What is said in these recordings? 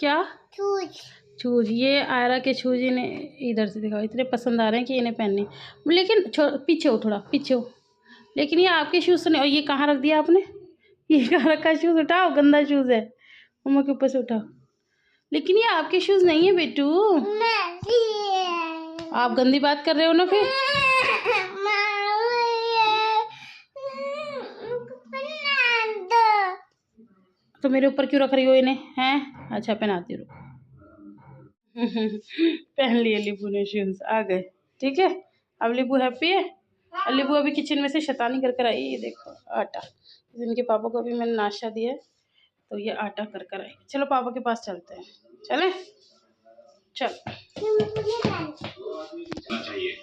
क्या शूज? ये आयरा के शूज इन्हें इधर से दिखाओ, इतने पसंद आ रहे हैं कि इन्हें पहनने। लेकिन पीछे हो, थोड़ा पीछे हो। लेकिन ये आपके शूज़ तो नहीं। और ये कहाँ रख दिया आपने? ये कहाँ रखा? शूज़ उठाओ, गंदा शूज़ है। मम्मा के ऊपर से उठाओ। लेकिन ये आपके शूज़ नहीं है बेटू। आप गंदी बात कर रहे हो ना फिर। तो मेरे ऊपर क्यों रख रही हो इन्हें? हैं? अच्छा, पहनाती रहो। पहन लिए लिबू ने शूज़, आ गए। ठीक है, अब लिबू हैप्पी है। और लिबू अभी किचन में से शैतानी कर कर आई। ये देखो आटा, इनके पापा को अभी मैंने नाश्ता दिया है, तो ये आटा कर कर आई। चलो पापा के पास चलते हैं। चले चल।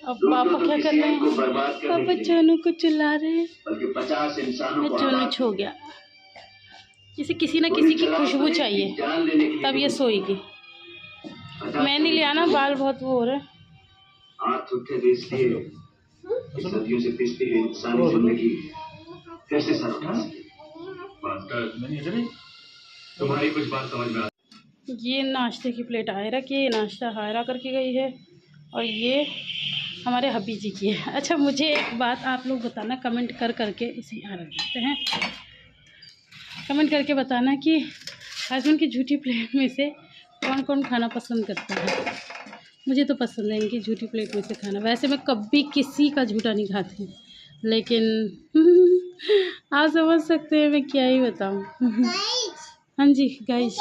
अब पापा क्या कर रहे हैं? पापा चोनू को चिल्ला रहे हैं। चोनू छो गया। इसे किसी न किसी की खुशबू चाहिए, तब ये सोएगी। मैं नहीं ले आना, बाल बहुत वो हो रहे हैं। सदियों से पिसती हुई इंसानी जिंदगी कैसे सर उठा सके? तुम्हारी कुछ बात समझ में आ। ये नाश्ते की प्लेट आयरा की, ये नाश्ता हायरा करके गई है, और ये हमारे हबी जी की है। अच्छा, मुझे एक बात आप लोग बताना, कमेंट कर करके, इसे यहाँ रख देते हैं, कमेंट करके बताना कि हस्बैंड की झूठी प्लेट में से कौन कौन खाना पसंद करता है। मुझे तो पसंद है इनकी झूठी प्लेट में से खाना। वैसे मैं कभी किसी का झूठा नहीं खाती, लेकिन आप समझ सकते हैं मैं क्या ही बताऊँ। हाँ जी गाइस,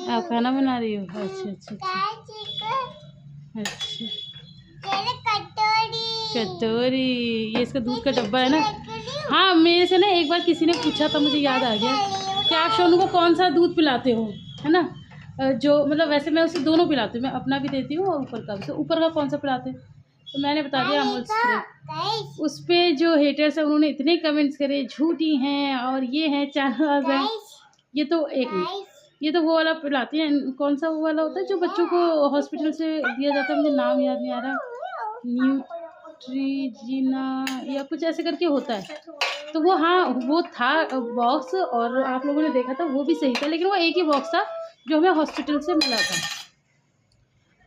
आप खाना बना रही हो? अच्छा अच्छा अच्छा। कटोरी, ये इसका दूध का डब्बा है ना। हाँ, मेरे से ना एक बार किसी ने पूछा था, मुझे याद आ गया कि आप सोनू को कौन सा दूध पिलाते हो, है ना। जो मतलब वैसे मैं उसे दोनों पिलाती हूँ, मैं अपना भी देती हूँ और ऊपर का भी। तो ऊपर का कौन सा पिलाते हैं? तो मैंने बता दिया अमूल स्प्रे। उस पर जो हेटर्स है उन्होंने इतने कमेंट्स करे, झूठी हैं और ये हैं, चालबाज हैं। ये तो एक मिनट, ये तो वो वाला पिलाती हैं। कौन सा वो वाला होता है जो बच्चों को हॉस्पिटल से दिया जाता है, मुझे नाम याद नहीं आ रहा, न्यूट्रीजिना या कुछ ऐसे करके होता है। तो वो, हाँ वो था बॉक्स, और आप लोगों ने देखा था, वो भी सही था, लेकिन वो एक ही बॉक्स था जो हमें हॉस्पिटल से मिला था।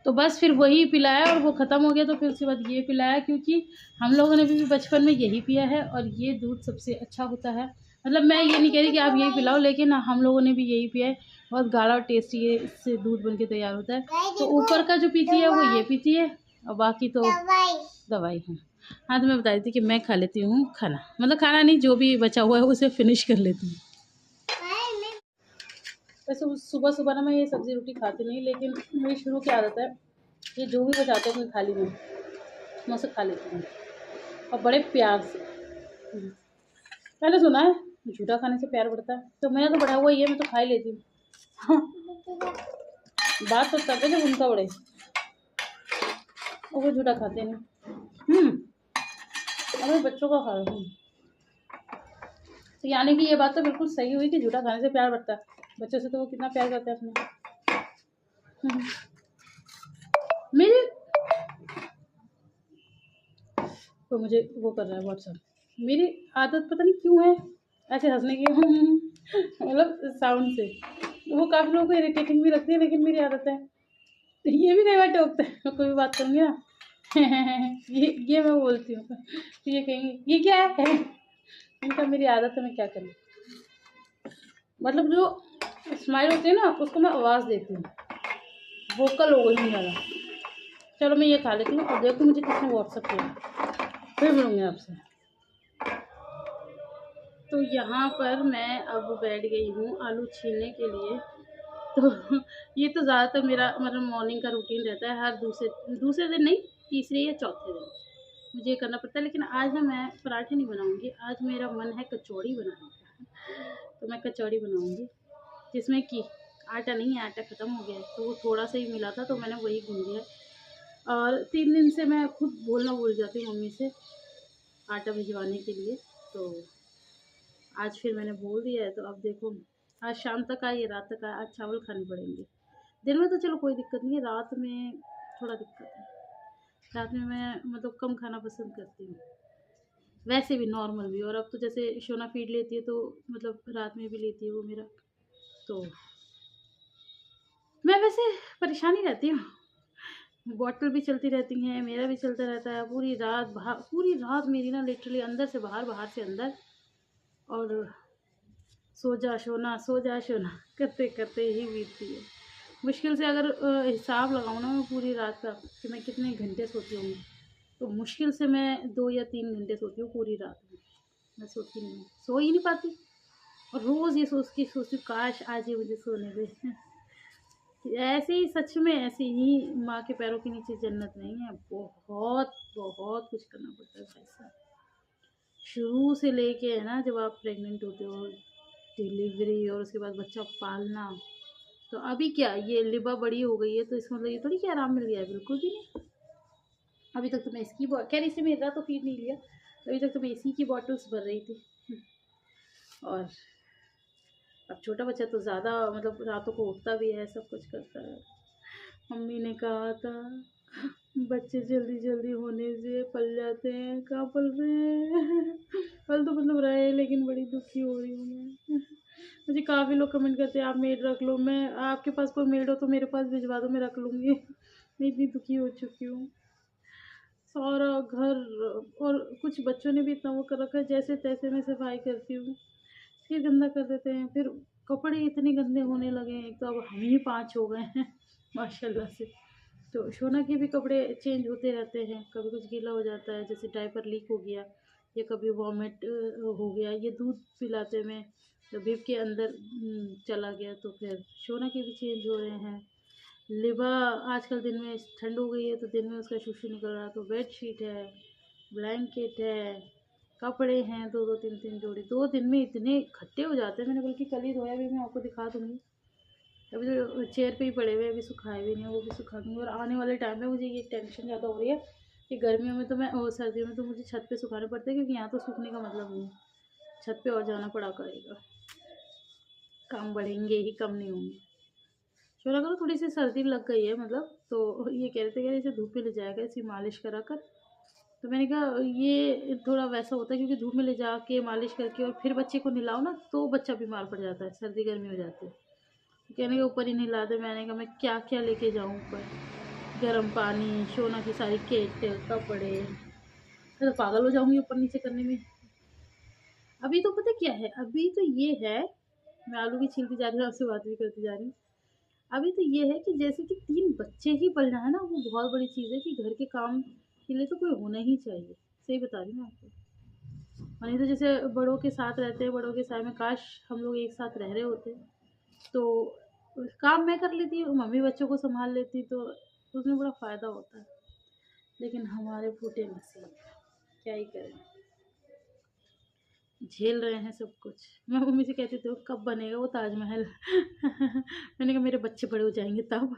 तो बस फिर वही पिलाया और वो ख़त्म हो गया, तो फिर उसके बाद ये पिलाया, क्योंकि हम लोगों ने भी बचपन में यही पिया है और ये दूध सबसे अच्छा होता है। मतलब मैं ये नहीं कह रही कि आप यही पिलाओ, लेकिन हम लोगों ने भी यही पिया है। बहुत गाढ़ा और टेस्टी ये इससे दूध बन के तैयार होता है। तो ऊपर का जो पीती है वो ये पीती है, और बाकी तो दवाई है। हाँ, तो मैं बता रही थी कि मैं खा लेती हूँ खाना, मतलब खाना नहीं, जो भी बचा हुआ है उसे फिनिश कर लेती हूँ। वैसे सुबह सुबह ना मैं ये सब्ज़ी रोटी खाती नहीं, लेकिन मेरी शुरू की आदत है, ये जो भी बचाते हैं अपनी थाली में मैं उसे खा लेती हूँ, और बड़े प्यार से। मैंने सुना है झूठा खाने से प्यार बढ़ता है, तो मैंने तो बढ़ा हुआ ही है, मैं तो खा ही लेती हूँ। बात तो तब है जब उनका बढ़े, और वो झूठा खाते नहीं। और मैं बच्चों का खा रही हूँ, तो यानी कि ये बात तो बिल्कुल सही हुई कि झूठा खाने से प्यार बढ़ता है। बच्चों से तो वो कितना प्यार करते हैं अपने। मेरे तो मुझे वो कर रहा है व्हाट्सएप। मेरी आदत पता नहीं क्यों है ऐसे हंसने की, मतलब साउंड से। वो काफ़ी लोगों को इरिटेटिंग भी लगती है, लेकिन मेरी आदत है। ये भी कई बार टोकते हैं, मैं कोई भी बात करूँगी ना, ये मैं बोलती हूँ, तो ये कहेंगे ये क्या है। इनका मेरी आदत है, मैं क्या करूँ। मतलब जो स्माइल होती है ना, उसको मैं आवाज़ देती हूँ, वोकल हो गई हूँ ज़्यादा। चलो मैं ये खा लेती हूँ, और देखो मुझे किसने व्हाट्सएप किया, फिर मिलूँगी आपसे। तो यहाँ पर मैं अब बैठ गई हूँ आलू छीलने के लिए। तो ये तो ज़्यादातर मेरा मतलब मॉर्निंग का रूटीन रहता है, हर दूसरे दिन नहीं, तीसरे या चौथे दिन मुझे ये करना पड़ता है। लेकिन आज ना मैं पराठे नहीं बनाऊँगी, आज मेरा मन है कचौड़ी बनाने का। तो मैं कचौड़ी बनाऊँगी, जिसमें कि आटा नहीं है, आटा ख़त्म हो गया है, तो वो थोड़ा सा ही मिला था, तो मैंने वही गूँध दिया। और 3 दिन से मैं खुद बोलना भूल जाती हूँ मम्मी से आटा भिजवाने के लिए, तो आज फिर मैंने बोल दिया है। तो अब देखो, आज शाम तक आए या रात तक आए, आज चावल खाने पड़ेंगे। दिन में तो चलो कोई दिक्कत नहीं है, रात में थोड़ा दिक्कत है। रात में मैं मतलब कम खाना पसंद करती हूँ, वैसे भी नॉर्मल भी। और अब तो जैसे शोना फीड लेती है, तो मतलब रात में भी लेती है वो मेरा, तो मैं वैसे परेशान ही रहती हूँ, बॉटल भी चलती रहती हैं, मेरा भी चलता रहता है पूरी रात मेरी ना लिटरली अंदर से बाहर, बाहर से अंदर, और सो जा सोना करते करते ही बीतती है। मुश्किल से अगर हिसाब लगाऊँ ना मैं पूरी रात का कि मैं कितने घंटे सोती होंगी, तो मुश्किल से मैं 2 या 3 घंटे सोती हूँ पूरी रात में। मैं सोती नहीं हूँ, सो ही नहीं पाती, और रोज़ ये सोचती हूँ काश आज ये मुझे सोने दे। ऐसे ही, सच में ऐसे ही, माँ के पैरों के नीचे जन्नत नहीं है। बहुत बहुत कुछ करना पड़ता है भाई साहब, शुरू से लेके है ना, जब आप प्रेग्नेंट होते हो, डिलीवरी और उसके बाद बच्चा पालना। तो अभी क्या ये लिबा बड़ी हो गई है तो इसका मतलब ये थोड़ी कि आराम मिल गया है, बिल्कुल भी नहीं। अभी तक तो मैं इसकी खैर इसे मेरा तो फीड नहीं लिया, अभी तक तो मैं इसी की बॉटल्स भर रही थी। और अब छोटा बच्चा तो ज़्यादा मतलब रातों को उठता भी है, सब कुछ करता है। मम्मी ने कहा था बच्चे जल्दी जल्दी होने से पल जाते हैं, कहाँ पल रहे हैं। पल तो मतलब रहे, लेकिन बड़ी दुखी हो रही हूँ मैं। मुझे काफ़ी लोग कमेंट करते हैं आप मेड रख लो, मैं आपके पास कोई मेड हो तो मेरे पास भिजवा दो, मैं रख लूँगी। मैं इतनी दुखी हो चुकी हूँ, सारा घर, और कुछ बच्चों ने भी इतना वो कर रखा है, जैसे तैसे मैं सफाई करती हूँ फिर गंदा कर देते हैं, फिर कपड़े इतने गंदे होने लगे हैं। एक तो अब हम ही 5 हो गए हैं माशाल्लाह से, तो शोना के भी कपड़े चेंज होते रहते हैं, कभी कुछ गीला हो जाता है, जैसे डायपर लीक हो गया या कभी वॉमिट हो गया, ये दूध पिलाते में तो बीप के अंदर चला गया, तो फिर शोना के भी चेंज हो रहे हैं। लिबा आजकल दिन में ठंड हो गई है तो दिन में उसका शूशू निकल रहा है, तो बेड शीट है, ब्लैंकेट है, कपड़े हैं 2-2 3-3 जोड़ी, 2 दिन में इतने इकट्ठे हो जाते हैं। मैंने बल्कि कल ही धोया भी, मैं आपको दिखा दूँगी। अभी तो चेयर पे ही पड़े हुए हैं, अभी सुखाए भी नहीं हैं, वो भी सुखा दूँगी। और आने वाले टाइम में मुझे ये टेंशन ज़्यादा हो रही है कि गर्मियों में तो मैं और सर्दियों में तो मुझे छत पे सुखाने पड़ते हैं, क्योंकि यहाँ तो सूखने का मतलब नहीं है, छत पे और जाना पड़ा करेगा। काम बढ़ेंगे ही, कम नहीं होंगे। शोरा को थोड़ी सी सर्दी लग गई है मतलब, तो ये कह रहे थे कि इसे धूप में ले जाएगा इसी मालिश करा कर। तो मैंने कहा ये थोड़ा वैसा होता है, क्योंकि धूप में ले जाके मालिश करके और फिर बच्चे को नहलाओ ना, तो बच्चा बीमार पड़ जाता है, सर्दी गर्मी हो जाती है। तो कहने के ऊपर ही नहला दे। मैंने कहा मैं क्या क्या लेके जाऊँ ऊपर, गर्म पानी, शोना की सारी किट, कपड़े, मैं तो पागल हो जाऊँगी ऊपर नीचे करने में। अभी तो पता क्या है, अभी तो ये है, मैं आलू भी छीलती जा रही हूँ, आपसे बात भी करती जा रही हूँ। अभी तो ये है कि जैसे कि 3 बच्चे ही पलना है ना, वो बहुत बड़ी चीज़ है, कि घर के काम के लिए तो कोई होना ही चाहिए। सही बता रही हूँ मैं आपको। और नहीं तो जैसे बड़ों के साथ रहते हैं, बड़ों के साथ में काश हम लोग एक साथ रह रहे होते, तो काम मैं कर लेती, मम्मी बच्चों को सँभाल लेती, तो उसमें बड़ा फ़ायदा होता है। लेकिन हमारे फूटे नसीब, क्या ही करें, झेल रहे हैं सब कुछ। मैं मम्मी से कहती थी कब बनेगा वो ताजमहल। मैंने कहा मेरे बच्चे बड़े हो जाएंगे तब।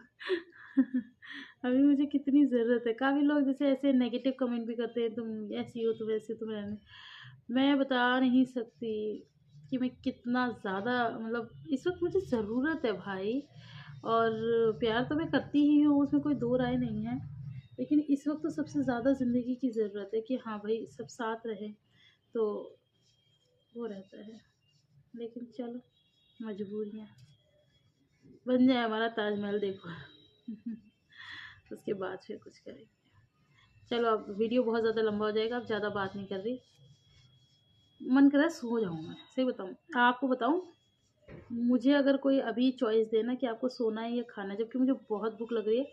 अभी मुझे कितनी ज़रूरत है। काफ़ी लोग जैसे ऐसे नेगेटिव कमेंट भी करते हैं, तुम ऐसी हो, तुम ऐसी, तुम रहने, मैं बता नहीं सकती कि मैं कितना ज़्यादा मतलब इस वक्त मुझे ज़रूरत है भाई। और प्यार तो मैं करती ही हूँ, उसमें कोई दो राय नहीं है, लेकिन इस वक्त तो सबसे ज़्यादा ज़िंदगी की ज़रूरत है कि हाँ भाई सब साथ रहें, तो वो रहता है। लेकिन चलो, मजबूरियाँ, बन जाए हमारा ताजमहल देखो। उसके बाद फिर कुछ करेंगे। चलो अब वीडियो बहुत ज़्यादा लंबा हो जाएगा, अब ज़्यादा बात नहीं कर रही, मन कर रहा है सो जाऊँ मैं। सही बताऊँ आपको, बताऊँ, मुझे अगर कोई अभी चॉइस देना कि आपको सोना है या खाना, जबकि मुझे बहुत भूख लग रही है,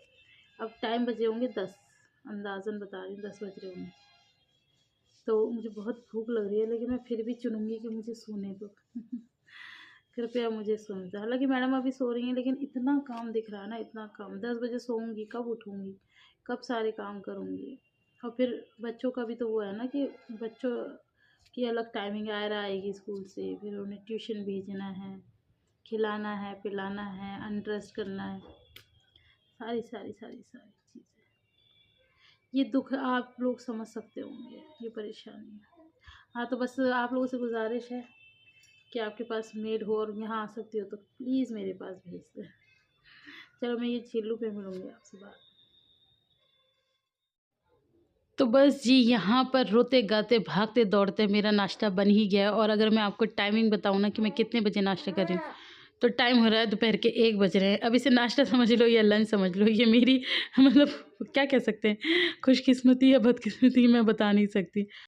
अब टाइम बजे होंगे 10, अंदाज़न बता रही हूँ 10 बज रहे होंगे, तो मुझे बहुत भूख लग रही है, लेकिन मैं फिर भी चुनूँगी कि मुझे सोने दो। कृपया मुझे सोने दो। हालाँकि मैडम अभी सो रही हैं, लेकिन इतना काम दिख रहा है ना, इतना काम, 10 बजे सोऊंगी, कब उठूँगी, कब सारे काम करूँगी। और फिर बच्चों का भी तो वो है ना कि बच्चों की अलग टाइमिंग आएगी स्कूल से, फिर उन्हें ट्यूशन भेजना है, खिलाना है, पिलाना है, अनड्रेस करना है, सारी सारी सारी सारी चीज़ें। ये दुख आप लोग समझ सकते होंगे, ये परेशानी है। हाँ, तो बस आप लोगों से गुजारिश है कि आपके पास मेड हो और यहाँ आ सकती हो तो प्लीज़ मेरे पास भेज दें। चलो मैं ये चिल्लू पे मिलूँगी आपसे बात। तो बस जी, यहाँ पर रोते गाते भागते दौड़ते मेरा नाश्ता बन ही गया। और अगर मैं आपको टाइमिंग बताऊँ ना कि मैं कितने बजे नाश्ता कर रही हूँ, तो टाइम हो रहा है दोपहर के 1 बज रहे हैं। अब इसे नाश्ता समझ लो या लंच समझ लो, ये मेरी मतलब क्या कह सकते हैं, खुशकिस्मती या बदकिस्मती मैं बता नहीं सकती।